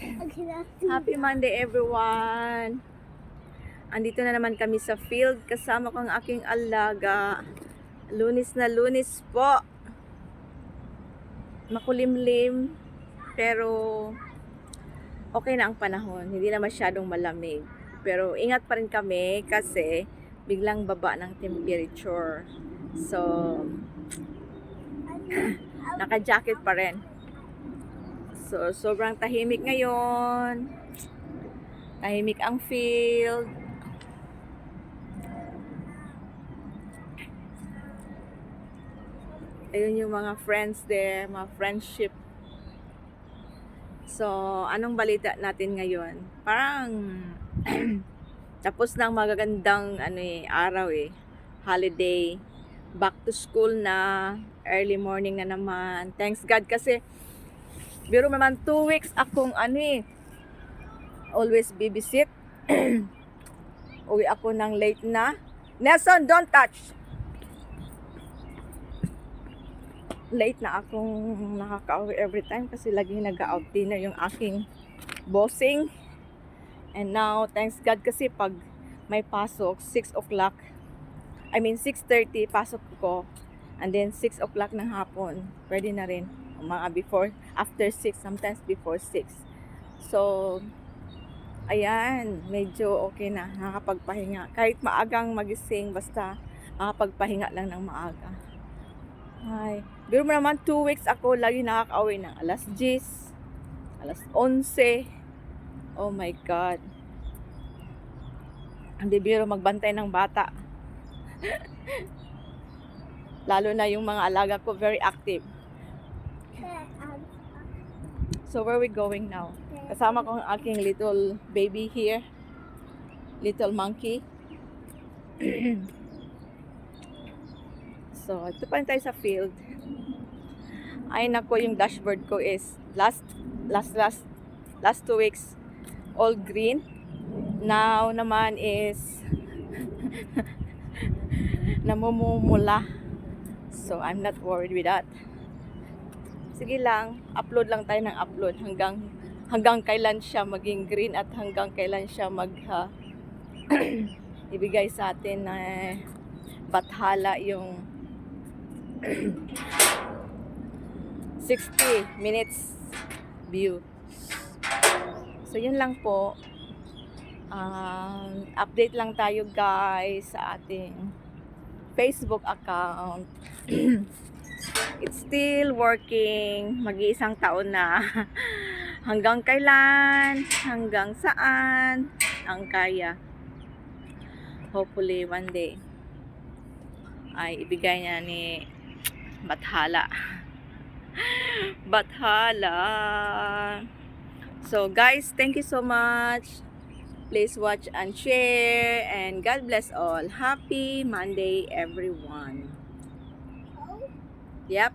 Happy Monday everyone! Andito na naman kami sa field kasama ko ang aking alaga. Lunis na lunis po. Makulimlim pero okay na ang panahon. Hindi na masyadong malamig. Pero ingat pa rin kami kasi biglang baba ng temperature. So naka-jacket pa rin. So, sobrang tahimik ngayon. Tahimik ang field. Ayun yung mga friends there, mga friendship. So, anong balita natin ngayon? Parang tapos ng magagandang araw holiday. Back to school na, early morning na naman. Thanks God kasi biro naman 2 weeks akong always babysit. Uwi ako ng late na. Nelson, don't touch! Late na akong nakaka-uwi every time kasi laging nag-out dinner yung aking bossing. And now, thanks God kasi pag may pasok, 6 o'clock, 6:30 pasok ko. And then 6 o'clock ng hapon, pwede na rin. Mga after 6, sometimes before 6. So, ayan, medyo okay na, nakakapagpahinga. Kahit maagang magising, basta nakakapagpahinga lang ng maaga. Ay, biro mo naman 2 weeks ako, lagi nakaka-uwi ng alas 10, alas 11. Oh my God. Hindi biro magbantay ng bata. Lalo na yung mga alaga ko, very active. So where are we going now? Kasama ko ang aking little baby here. Little monkey. So, ito pa rin tayo sa field. Ay nako, yung dashboard ko is last 2 weeks all green. Now naman is namumula. So, I'm not worried with that. Sige lang, upload lang tayo ng upload hanggang kailan siya maging green at hanggang kailan siya ibigay sa atin na bathala yung 60 minutes view. So yun lang po. Update lang tayo guys sa ating Facebook account. It's still working. Mag-iisang taon na. Hanggang kailan? Hanggang saan? Ang kaya. Hopefully one day ay ibigay niya ni Bathala. Bathala. So guys, thank you so much. Please watch and share. And God bless all. Happy Monday everyone. Yep.